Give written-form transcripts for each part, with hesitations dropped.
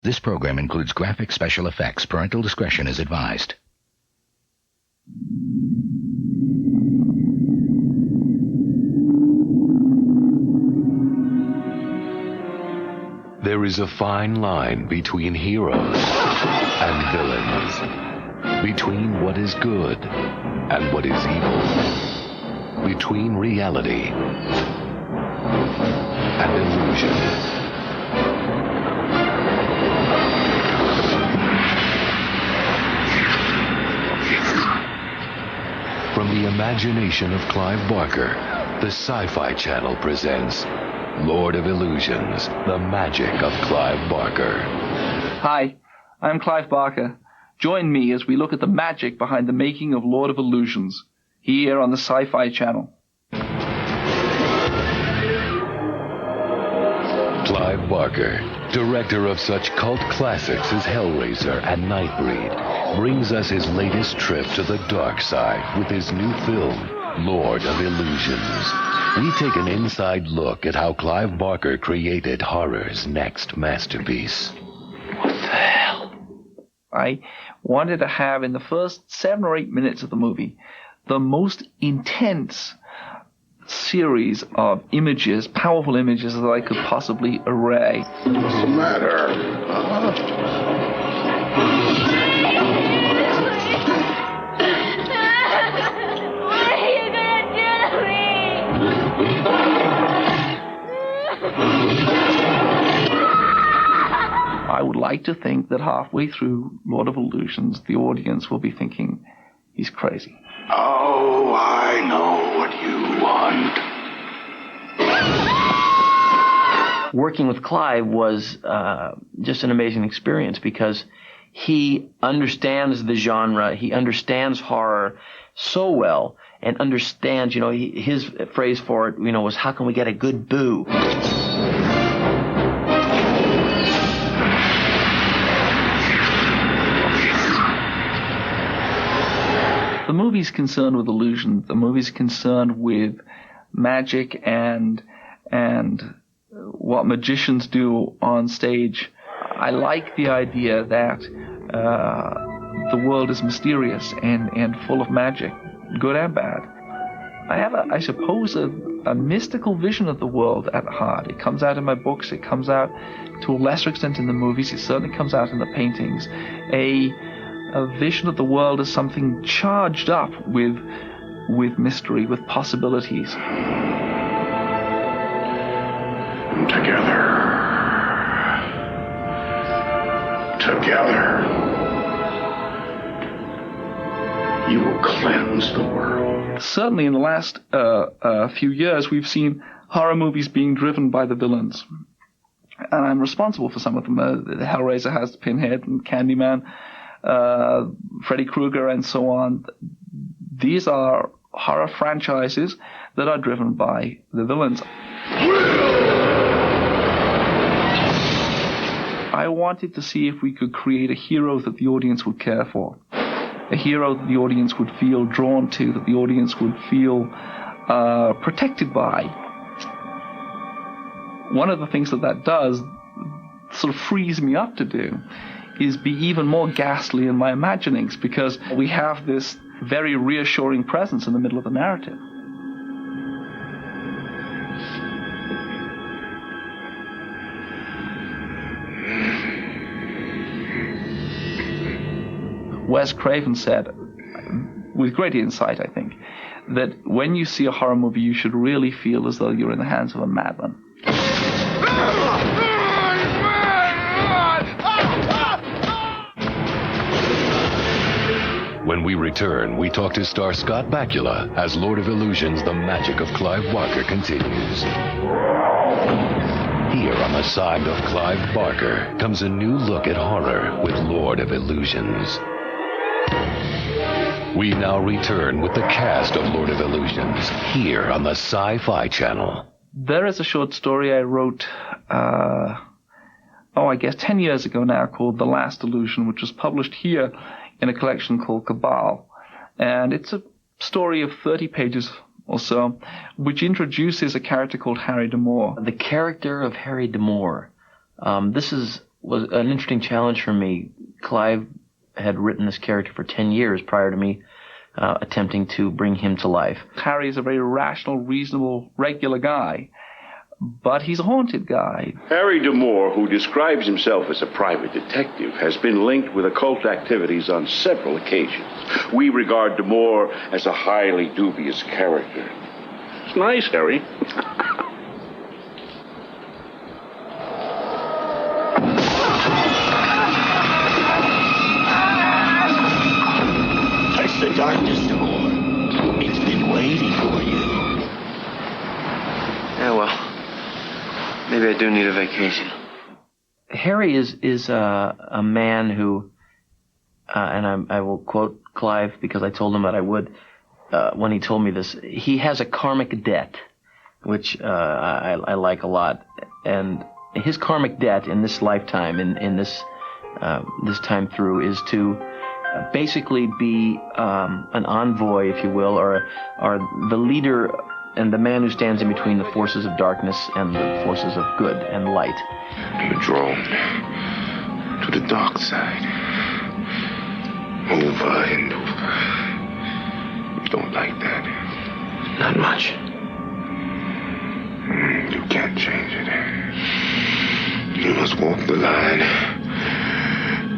This program includes graphic special effects. Parental discretion is advised. There is a fine line between heroes and villains, between what is good and what is evil, between reality and illusion. From the imagination of Clive Barker, the Sci-Fi Channel presents Lord of Illusions, the magic of Clive Barker. Hi, I'm Clive Barker. Join me as we look at the magic behind the making of Lord of Illusions, here on the Sci-Fi Channel. Clive Barker, director of such cult classics as Hellraiser and Nightbreed, brings us his latest trip to the dark side with his new film, Lord of Illusions. We take an inside look at how Clive Barker created horror's next masterpiece. What the hell? I wanted to have, in the first 7 or 8 minutes of the movie, the most intense series of images, powerful images that I could possibly array. What's the matter? I would like to think that halfway through Lord of Illusions, the audience will be thinking, he's crazy. Oh, I know what you want. Working with Clive was just an amazing experience because he understands the genre, he understands horror so well, and understands, his phrase for it, was, how can we get a good boo? The movie's concerned with illusion. The movie's concerned with magic and what magicians do on stage. I like the idea that the world is mysterious and full of magic, good and bad. I have, I suppose, a mystical vision of the world at heart. It comes out in my books. It comes out to a lesser extent in the movies. It certainly comes out in the paintings. A vision of the world as something charged up with mystery, with possibilities. Together, you will cleanse the world. Certainly in the last few years, we've seen horror movies being driven by the villains. And I'm responsible for some of them. Hellraiser has Pinhead and Candyman, Freddy Krueger, and so on. These are horror franchises that are driven by the villains. I wanted to see if we could create a hero that the audience would care for, a hero that the audience would feel drawn to, that the audience would feel protected by. One of the things that does, sort of frees me up to do, is be even more ghastly in my imaginings, because we have this very reassuring presence in the middle of the narrative. Wes Craven said, with great insight, I think, that when you see a horror movie, you should really feel as though you're in the hands of a madman. When we return, we talk to star Scott Bakula as Lord of Illusions, the magic of Clive Barker continues. Here on the side of Clive Barker comes a new look at horror with Lord of Illusions. We now return with the cast of Lord of Illusions here on the Sci-Fi Channel. There is a short story I wrote, I guess 10 years ago now, called The Last Illusion, which was published here in a collection called Cabal. And it's a story of 30 pages or so, which introduces a character called Harry D'Amour. The character of Harry D'Amour. This is was an interesting challenge for me. Clive had written this character for 10 years prior to me attempting to bring him to life. Harry is a very rational, reasonable, regular guy, but he's a haunted guy. Harry D'Amour, who describes himself as a private detective, has been linked with occult activities on several occasions. We regard D'Amour as a highly dubious character. It's nice, Harry. Touch the darkness, D'Amour. It's been waiting for you. Yeah, well, maybe I do need a vacation. Harry is a man who, and I will quote Clive because I told him that I would when he told me this. He has a karmic debt, which I like a lot, and his karmic debt in this lifetime, in this this time through, is to basically be an envoy, if you will, or the leader and the man who stands in between the forces of darkness and the forces of good and light. You're drawn to the dark side. Over and over. You don't like that. Not much. You can't change it. You must walk the line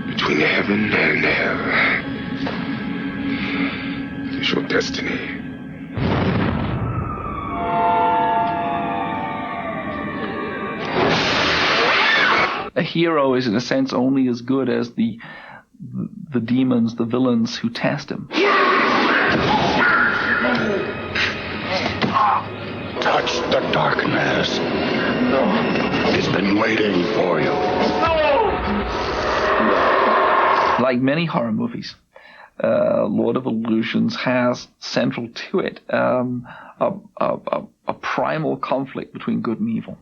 between heaven and hell. It's your destiny. A hero is, in a sense, only as good as the demons, the villains who test him. Touch the darkness. It's been waiting for you. Like many horror movies, Lord of Illusions has central to it a primal conflict between good and evil.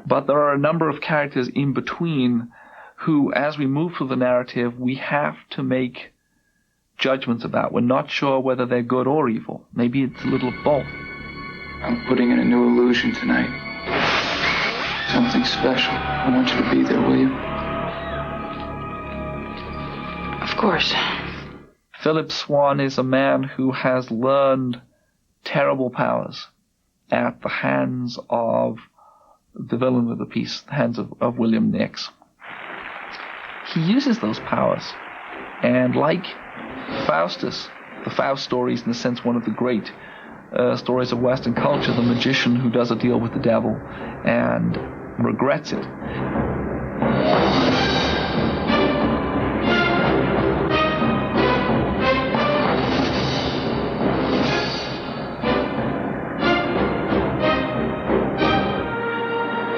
But there are a number of characters in between who, as we move through the narrative, we have to make judgments about. We're not sure whether they're good or evil. Maybe it's a little of both. I'm putting in a new illusion tonight. Something special. I want you to be there, will you? Of course. Philip Swan is a man who has learned terrible powers at the hands of the villain of the piece, the hands of William Nix. He uses those powers, and like Faustus, the Faust story is in a sense one of the great stories of Western culture, the magician who does a deal with the devil and regrets it.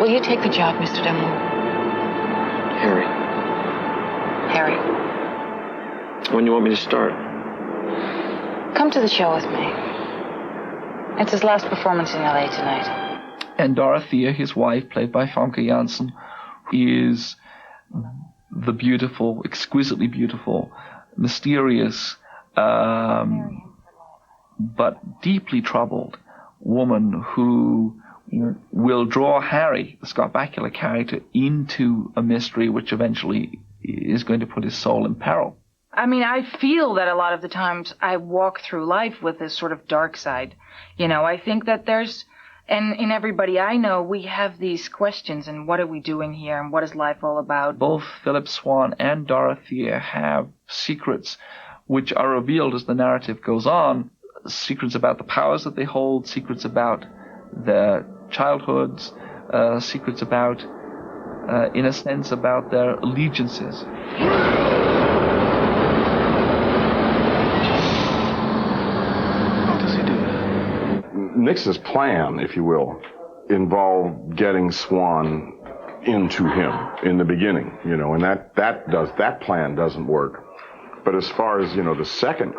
Will you take the job, Mr. D'Amour? Harry, Harry, when do you want me to start? come to the show with me. It's his last performance in L.A. tonight. And Dorothea, his wife, played by Famke Janssen, is the beautiful, exquisitely beautiful, mysterious, but deeply troubled woman who will draw Harry, the Scott Bakula character, into a mystery which eventually is going to put his soul in peril. I mean, I feel that a lot of the times I walk through life with this sort of dark side. You know, I think that there's, and in everybody I know, we have these questions, and what are we doing here, and what is life all about? Both Philip Swan and Dorothea have secrets which are revealed as the narrative goes on, secrets about the powers that they hold, secrets about their childhoods, secrets about, in a sense, about their allegiances. Nix's plan, if you will, involved getting Swan into him in the beginning, you know, and that plan doesn't work. But as far as, you know, the second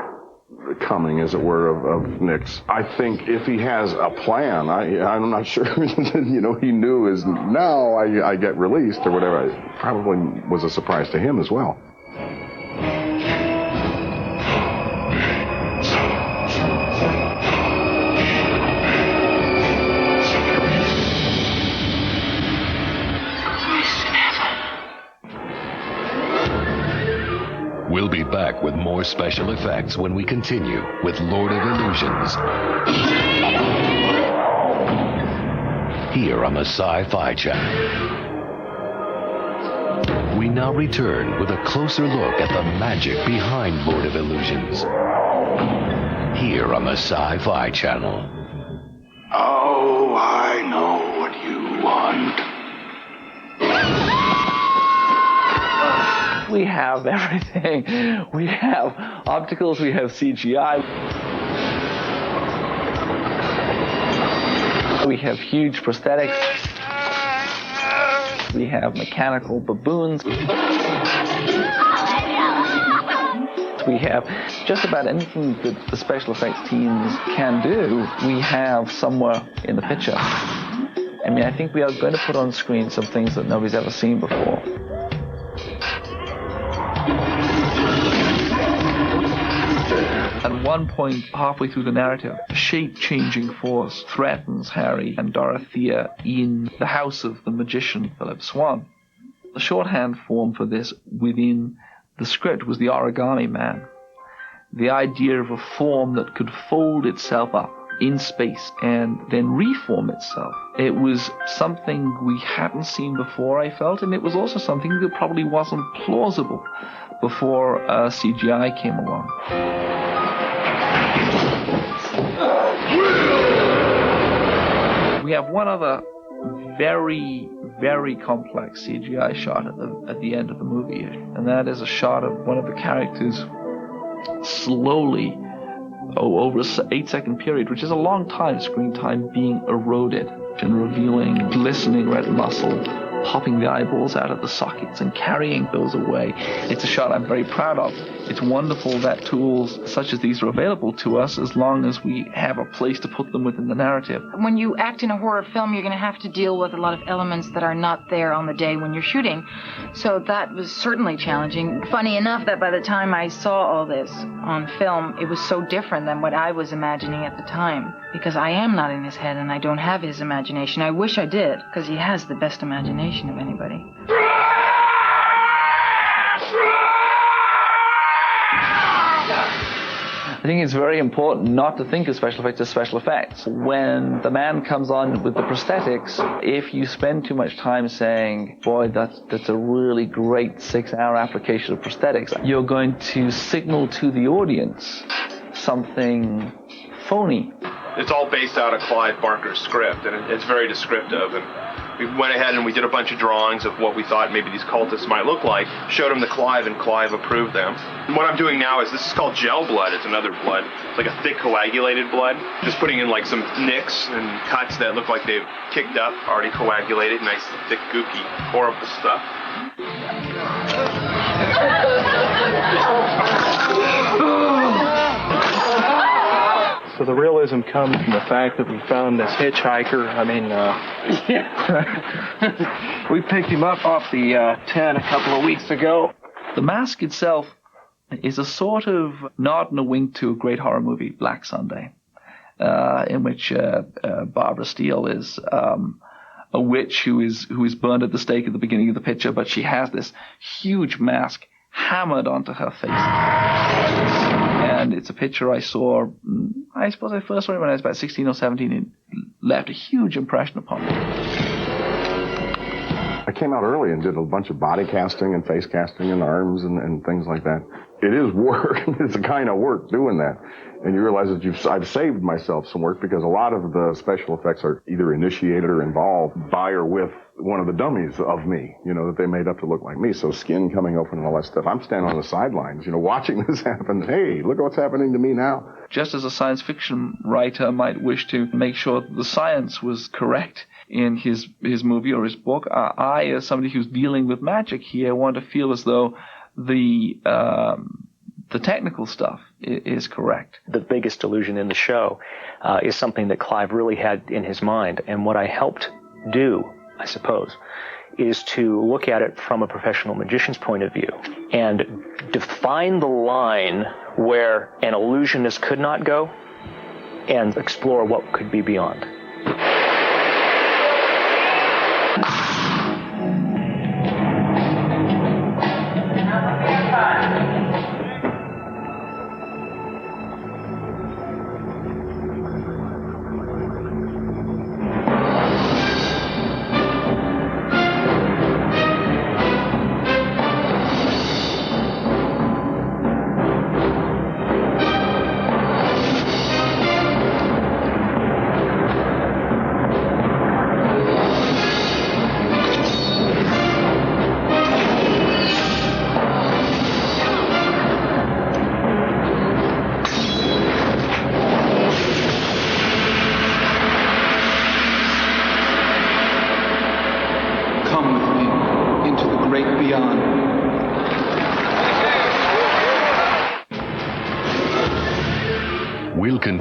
coming, as it were, of Nix, I think if he has a plan, I'm not sure, you know, he knew is now I get released or whatever. It probably was a surprise to him as well. back with more special effects when we continue with Lord of Illusions. Here on the Sci-Fi Channel. We now return with a closer look at the magic behind Lord of Illusions. Here on the Sci-Fi Channel. Oh, I know what you want. We have everything. We have opticals, we have CGI. We have huge prosthetics. We have mechanical baboons. We have just about anything that the special effects teams can do, we have somewhere in the picture. I mean, I think we are going to put on screen some things that nobody's ever seen before. At one point, halfway through the narrative, a shape-changing force threatens Harry and Dorothea in the house of the magician Philip Swan. The shorthand form for this within the script was the origami man. The idea of a form that could fold itself up in space and then reform itself. It was something we hadn't seen before, I felt, and it was also something that probably wasn't plausible before CGI came along. We have one other very, very complex CGI shot at the end of the movie, and that is a shot of one of the characters slowly, over an 8-second period, which is a long time, screen time, being eroded and revealing glistening red muscle, popping the eyeballs out of the sockets and carrying those away. It's a shot I'm very proud of. It's wonderful that tools such as these are available to us as long as we have a place to put them within the narrative. When you act in a horror film, you're going to have to deal with a lot of elements that are not there on the day when you're shooting. So that was certainly challenging. Funny enough that by the time I saw all this on film, it was so different than what I was imagining at the time. Because I am not in his head and I don't have his imagination. I wish I did, because he has the best imagination of anybody. I think it's very important not to think of special effects as special effects. When the man comes on with the prosthetics, if you spend too much time saying, boy, that's a really great 6-hour application of prosthetics, you're going to signal to the audience something phony. It's all based out of Clive Barker's script, and it's very descriptive. And we went ahead and we did a bunch of drawings of what we thought maybe these cultists might look like, showed them to Clive, and Clive approved them. And what I'm doing now is, this is called gel blood. It's another blood. It's like a thick coagulated blood. Just putting in like some nicks and cuts that look like they've kicked up, already coagulated, nice, thick, gooky, horrible stuff. So the realism comes from the fact that we found this hitchhiker. I mean, we picked him up off the 10 a couple of weeks ago. The mask itself is a sort of nod and a wink to a great horror movie, Black Sunday, in which Barbara Steele is a witch who is burned at the stake at the beginning of the picture, but she has this huge mask hammered onto her face. And it's a picture I saw, I suppose I first saw it when I was about 16 or 17. It left a huge impression upon me. I came out early and did a bunch of body casting and face casting and arms and things like that. It is work. It's a kind of work doing that. And you realize that I've saved myself some work, because a lot of the special effects are either initiated or involved by or with one of the dummies of me, that they made up to look like me. So skin coming open and all that stuff. I'm standing on the sidelines, watching this happen. Hey, look at what's happening to me now. Just as a science fiction writer might wish to make sure that the science was correct in his movie or his book, I, as somebody who's dealing with magic here, want to feel as though the technical stuff is correct. The biggest illusion in the show is something that Clive really had in his mind. And what I helped do, I suppose, is to look at it from a professional magician's point of view and define the line where an illusionist could not go and explore what could be beyond.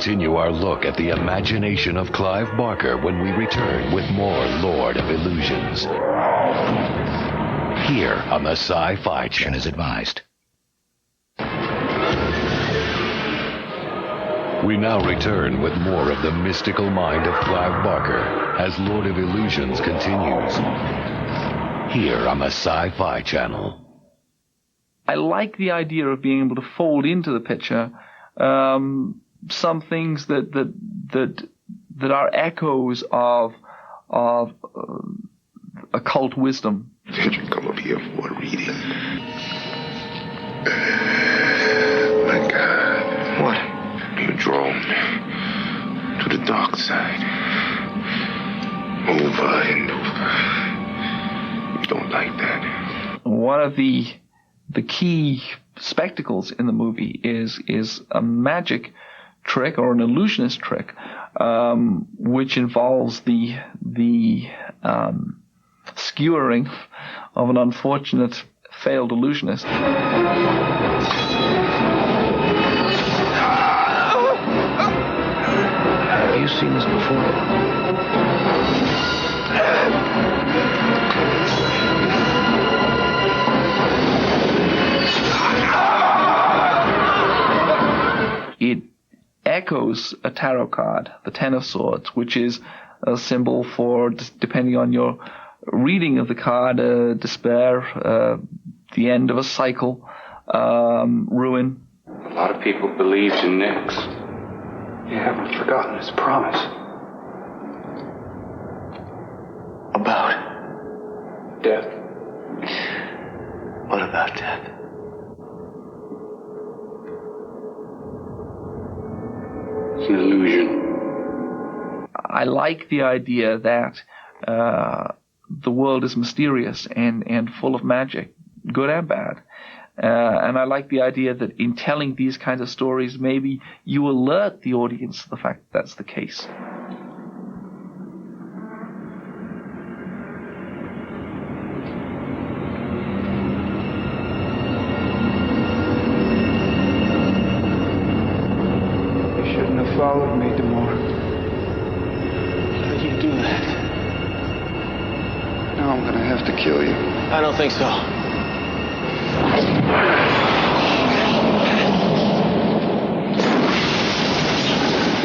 continue our look at the imagination of Clive Barker when we return with more Lord of Illusions. Here on the Sci-Fi Channel. Is advised. We now return with more of the mystical mind of Clive Barker as Lord of Illusions continues. Here on the Sci-Fi Channel. I like the idea of being able to fold into the picture some things that are echoes of occult wisdom. Did you come up here for a reading? My God. What? You're drawn to the dark side. Over and over. You don't like that. One of the key spectacles in the movie is a magic trick or an illusionist trick, which involves the skewering of an unfortunate failed illusionist. Have you seen this before? It echoes a tarot card, the Ten of Swords, which is a symbol for, depending on your reading of the card, despair, the end of a cycle, ruin. A lot of people believed in Nix. You haven't forgotten his promise. About death. What about death? It's an illusion. I like the idea that the world is mysterious and full of magic, good and bad. And I like the idea that in telling these kinds of stories, maybe you alert the audience to the fact that that's the case. You shouldn't have followed me, Demore. How did you do that? Now I'm gonna have to kill you. I don't think so.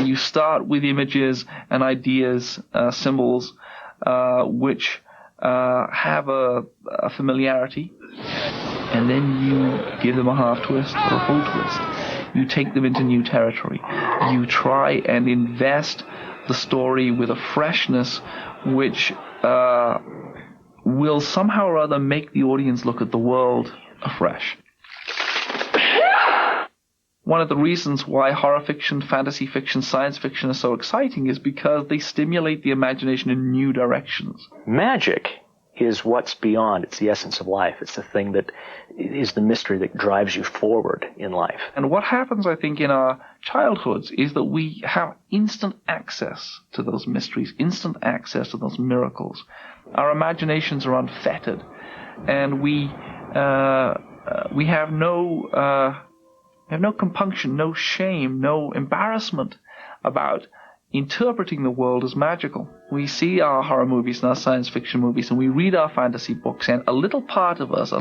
You start with images and ideas, symbols, which have a familiarity, and then you give them a half twist or a full twist. You take them into new territory. You try and invest the story with a freshness which will somehow or other make the audience look at the world afresh. One of the reasons why horror fiction, fantasy fiction, science fiction are so exciting is because they stimulate the imagination in new directions. Magic is what's beyond. It's the essence of life. It's the thing that is the mystery that drives you forward in life. And what happens, I think, in our childhoods is that we have instant access to those mysteries, instant access to those miracles. Our imaginations are unfettered, and we have no compunction, no shame, no embarrassment about interpreting the world as magical. We see our horror movies and our science fiction movies, and we read our fantasy books, and a little part of us,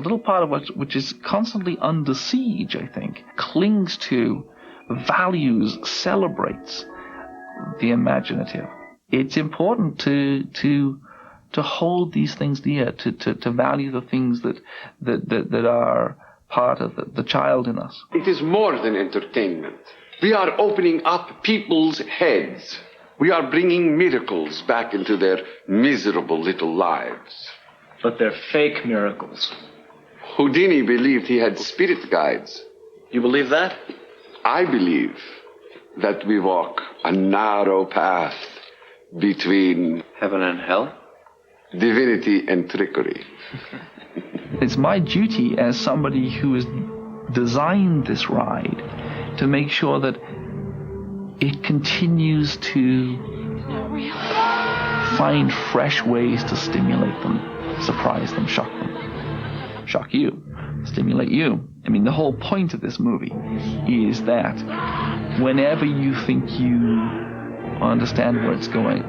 which is constantly under siege, I think, clings to, values, celebrates the imaginative. It's important to hold these things dear, to value the things that are part of the child in us. It is more than entertainment. We are opening up people's heads. We are bringing miracles back into their miserable little lives. But they're fake miracles. Houdini believed he had spirit guides. You believe that? I believe that we walk a narrow path between heaven and hell, divinity and trickery. It's my duty as somebody who has designed this ride to make sure that it continues to find fresh ways to stimulate them, surprise them, shock you, stimulate you. I mean, the whole point of this movie is that whenever you think you understand where it's going,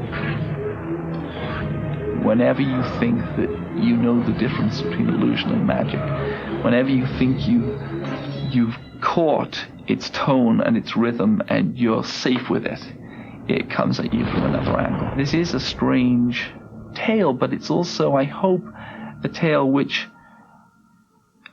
whenever you think that you know the difference between illusion and magic, whenever you think you've caught its tone and its rhythm and you're safe with it, it comes at you from another angle. This is a strange tale, but it's also, I hope, a tale which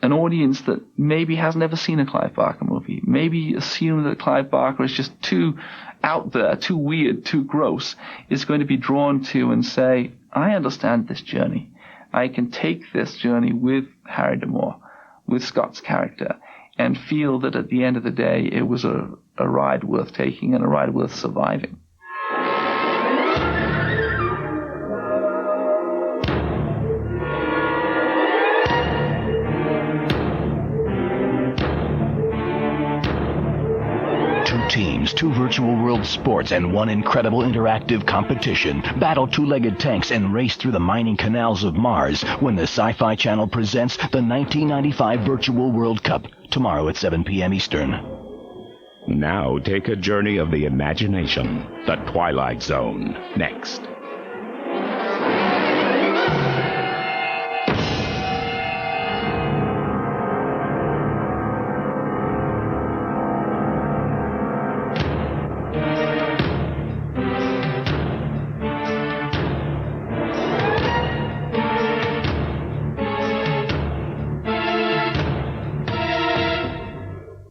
an audience that maybe has never seen a Clive Barker movie, maybe assume that Clive Barker is just too out there, too weird, too gross, is going to be drawn to and say, I understand this journey. I can take this journey with Harry D'Amour, with Scott's character, and feel that at the end of the day it was a ride worth taking and a ride worth surviving. Teams, 2 virtual world sports, and 1 incredible interactive competition battle 2-legged tanks and race through the mining canals of Mars when the Sci-Fi Channel presents the 1995 Virtual World Cup, tomorrow at 7 p.m. Eastern. Now take a journey of the imagination, The Twilight Zone, next.